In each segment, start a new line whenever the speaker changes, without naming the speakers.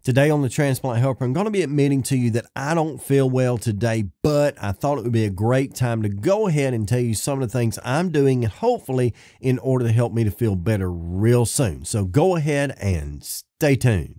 Today on the Transplant Helper, I'm going to be admitting to you that I don't feel well today, but I thought it would be a great time to go ahead and tell you some of the things I'm doing and hopefully in order to help me to feel better real soon. So go ahead and stay tuned.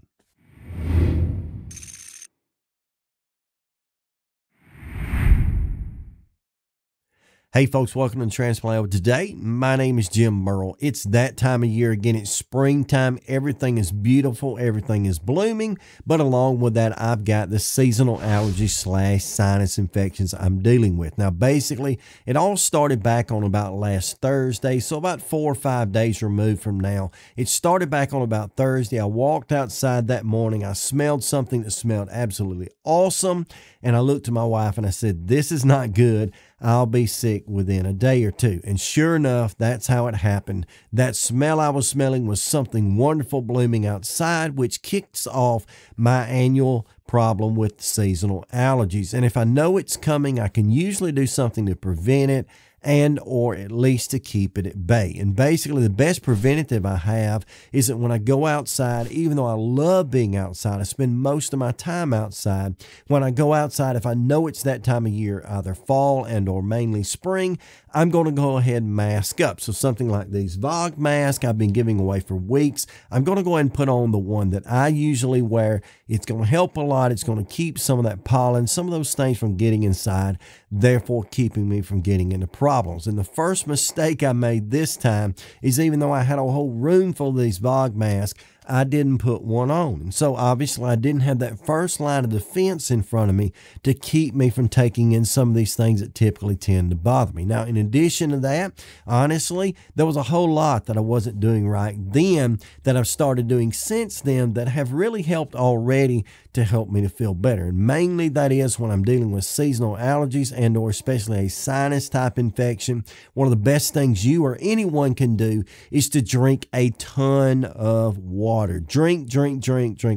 Hey folks, welcome to the Transplant Helper. Today, my name is Jim Burrell. It's that time of year again. It's springtime. Everything is beautiful. Everything is blooming. But along with that, I've got the seasonal allergies / sinus infections I'm dealing with. Now, basically, it all started back on about last Thursday, so about 4 or 5 days removed from now. It started back on about Thursday. I walked outside that morning. I smelled something that smelled absolutely awesome. And I looked to my wife and I said, this is not good. I'll be sick within a day or two. And sure enough, that's how it happened. That smell I was smelling was something wonderful blooming outside, which kicks off my annual problem with seasonal allergies. And if I know it's coming, I can usually do something to prevent it and or at least to keep it at bay. And basically the best preventative I have is that when I go outside, even though I love being outside, I spend most of my time outside. When I go outside, if I know it's that time of year, either fall and or mainly spring, I'm going to go ahead and mask up. So something like these Vogmask I've been giving away for weeks, I'm going to go ahead and put on the one that I usually wear. It's going to help a lot. It's going to keep some of that pollen, some of those things from getting inside, therefore keeping me from getting into problems. And the first mistake I made this time is even though I had a whole room full of these Vogmask, I didn't put one on. And so obviously I didn't have that first line of defense in front of me to keep me from taking in some of these things that typically tend to bother me. Now, in addition to that, honestly, there was a whole lot that I wasn't doing right then that I've started doing since then that have really helped already to help me to feel better. And mainly that is when I'm dealing with seasonal allergies and or especially a sinus type infection. One of the best things you or anyone can do is to drink a ton of water. Drink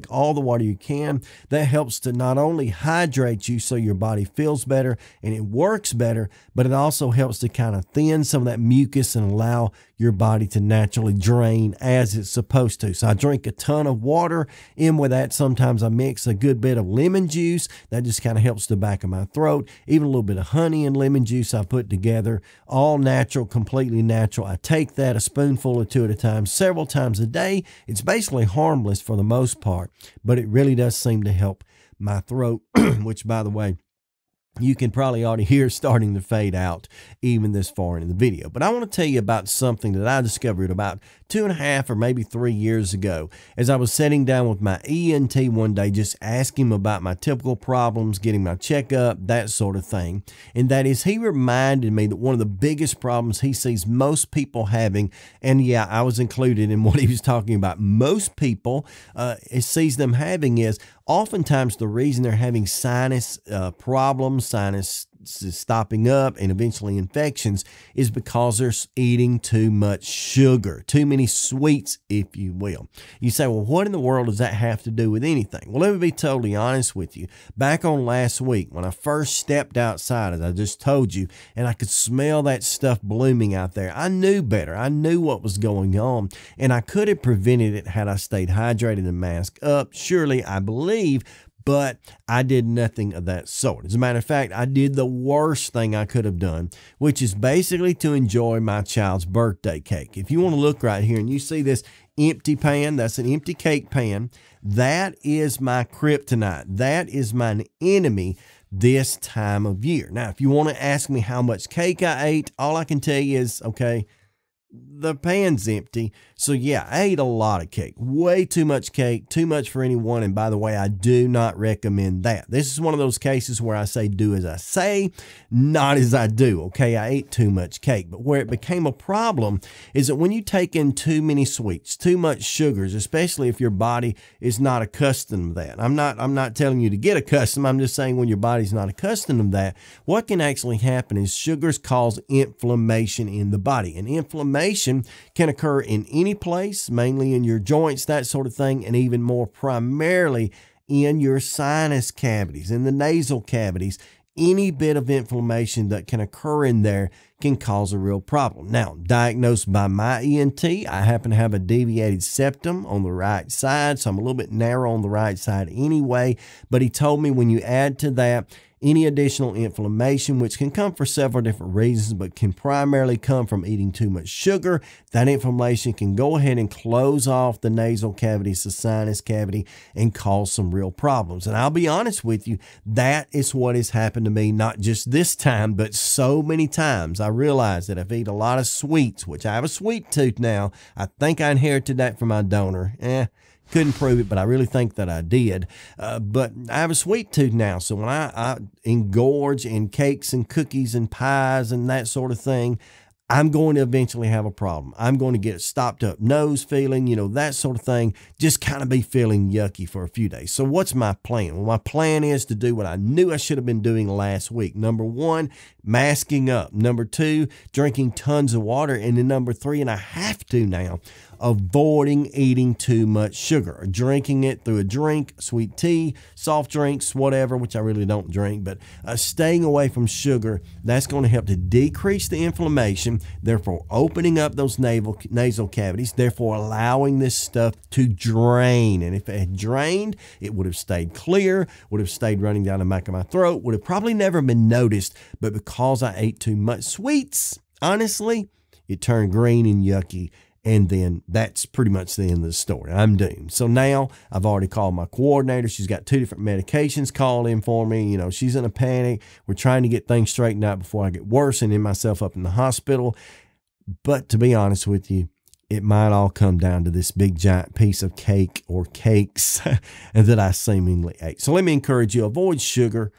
all the water you can. That helps to not only hydrate you so your body feels better and it works better, but it also helps to kind of thin some of that mucus and allow your body to naturally drain as it's supposed to. So I drink a ton of water. In with that, sometimes I mix a good bit of lemon juice. That just kind of helps the back of my throat. Even a little bit of honey and lemon juice I put together. All natural, completely natural. I take that a spoonful or two at a time, several times a day. It's basically harmless for the most part, but it really does seem to help my throat, which by the way, you can probably already hear starting to fade out even this far in the video. But I want to tell you about something that I discovered about 2.5 or maybe 3 years ago as I was sitting down with my ENT one day, just asking him about my typical problems, getting my checkup, that sort of thing. And that is, he reminded me that one of the biggest problems he sees most people having, and yeah, I was included in what he was talking about, most people sees them having is oftentimes the reason they're having sinus problems, sinus stopping up and eventually infections is because they're eating too much sugar, too many sweets, if you will. You say, well, what in the world does that have to do with anything? Well, let me be totally honest with you. Back on last week, when I first stepped outside, as I just told you, and I could smell that stuff blooming out there, I knew better. I knew what was going on, and I could have prevented it had I stayed hydrated and masked up. Surely, I believe, but I did nothing of that sort. As a matter of fact, I did the worst thing I could have done, which is basically to enjoy my child's birthday cake. If you want to look right here and you see this empty pan, that's an empty cake pan. That is my kryptonite. That is my enemy this time of year. Now, if you want to ask me how much cake I ate, all I can tell you is, okay, the pan's empty. So yeah, I ate a lot of cake, way too much cake, too much for anyone. And by the way, I do not recommend that. This is one of those cases where I say, do as I say, not as I do. Okay. I ate too much cake, but where it became a problem is that when you take in too many sweets, too much sugars, especially if your body is not accustomed to that. I'm not telling you to get accustomed. I'm just saying when your body's not accustomed to that, what can actually happen is sugars cause inflammation in the body, and inflammation can occur in any place, mainly in your joints, that sort of thing, and even more primarily in your sinus cavities, in the nasal cavities, any bit of inflammation that can occur in there can cause a real problem. Now, diagnosed by my ENT, I happen to have a deviated septum on the right side, so I'm a little bit narrow on the right side anyway, but he told me when you add to that any additional inflammation, which can come for several different reasons, but can primarily come from eating too much sugar, that inflammation can go ahead and close off the nasal cavities, the sinus cavity, and cause some real problems. And I'll be honest with you, that is what has happened to me, not just this time, but so many times. I realize that if I eat a lot of sweets, which I have a sweet tooth now, I think I inherited that from my donor. Couldn't prove it, but I really think that I did. But I have a sweet tooth now, so when I engorge in cakes and cookies and pies and that sort of thing, I'm going to eventually have a problem. I'm going to get a stopped up nose feeling, that sort of thing, just kind of be feeling yucky for a few days. So what's my plan? Well, my plan is to do what I knew I should have been doing last week. Number 1, masking up. Number 2, drinking tons of water. And then number 3, and I have to now, avoiding eating too much sugar, drinking it through a drink, sweet tea, soft drinks, whatever, which I really don't drink, but staying away from sugar. That's going to help to decrease the inflammation, therefore opening up those nasal cavities, therefore allowing this stuff to drain. And if it had drained, it would have stayed clear, would have stayed running down the back of my throat, would have probably never been noticed, but because I ate too much sweets, honestly, it turned green and yucky. And then that's pretty much the end of the story. I'm doomed. So now I've already called my coordinator. She's got 2 different medications called in for me. She's in a panic. We're trying to get things straightened out before I get worse and end myself up in the hospital. But to be honest with you, it might all come down to this big giant piece of cake or cakes that I seemingly ate. So let me encourage you, avoid sugar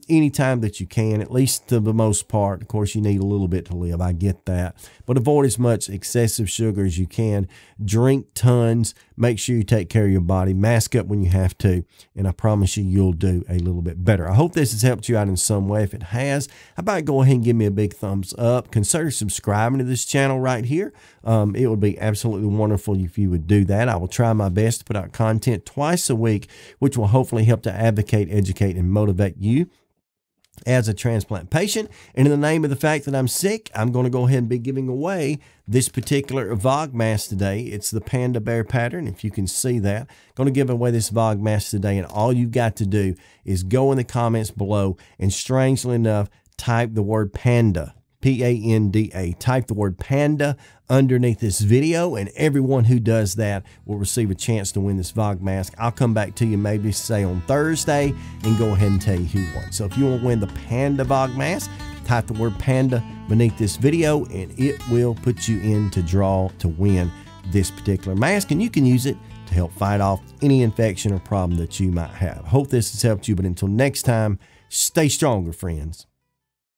anytime that you can, at least to the most part. Of course, you need a little bit to live. I get that. But avoid as much excessive sugar as you can. Drink tons. Make sure you take care of your body. Mask up when you have to. And I promise you, you'll do a little bit better. I hope this has helped you out in some way. If it has, how about go ahead and give me a big thumbs up. Consider subscribing to this channel right here. It would be absolutely wonderful if you would do that. I will try my best to put out content twice a week, which will hopefully help to advocate, educate, and motivate you as a transplant patient. And in the name of the fact that I'm sick, I'm going to go ahead and be giving away this particular Vogmask today. It's the panda bear pattern, if you can see that. Going to give away this Vogmask today, and all you've got to do is go in the comments below and, strangely enough, type the word panda, P-A-N-D-A. Type the word panda underneath this video, and everyone who does that will receive a chance to win this Vogmask. I'll come back to you maybe say on Thursday and go ahead and tell you who won. So if you want to win the panda Vogmask, type the word panda beneath this video and it will put you in to draw to win this particular mask, and you can use it to help fight off any infection or problem that you might have. Hope this has helped you, but until next time, stay stronger, friends.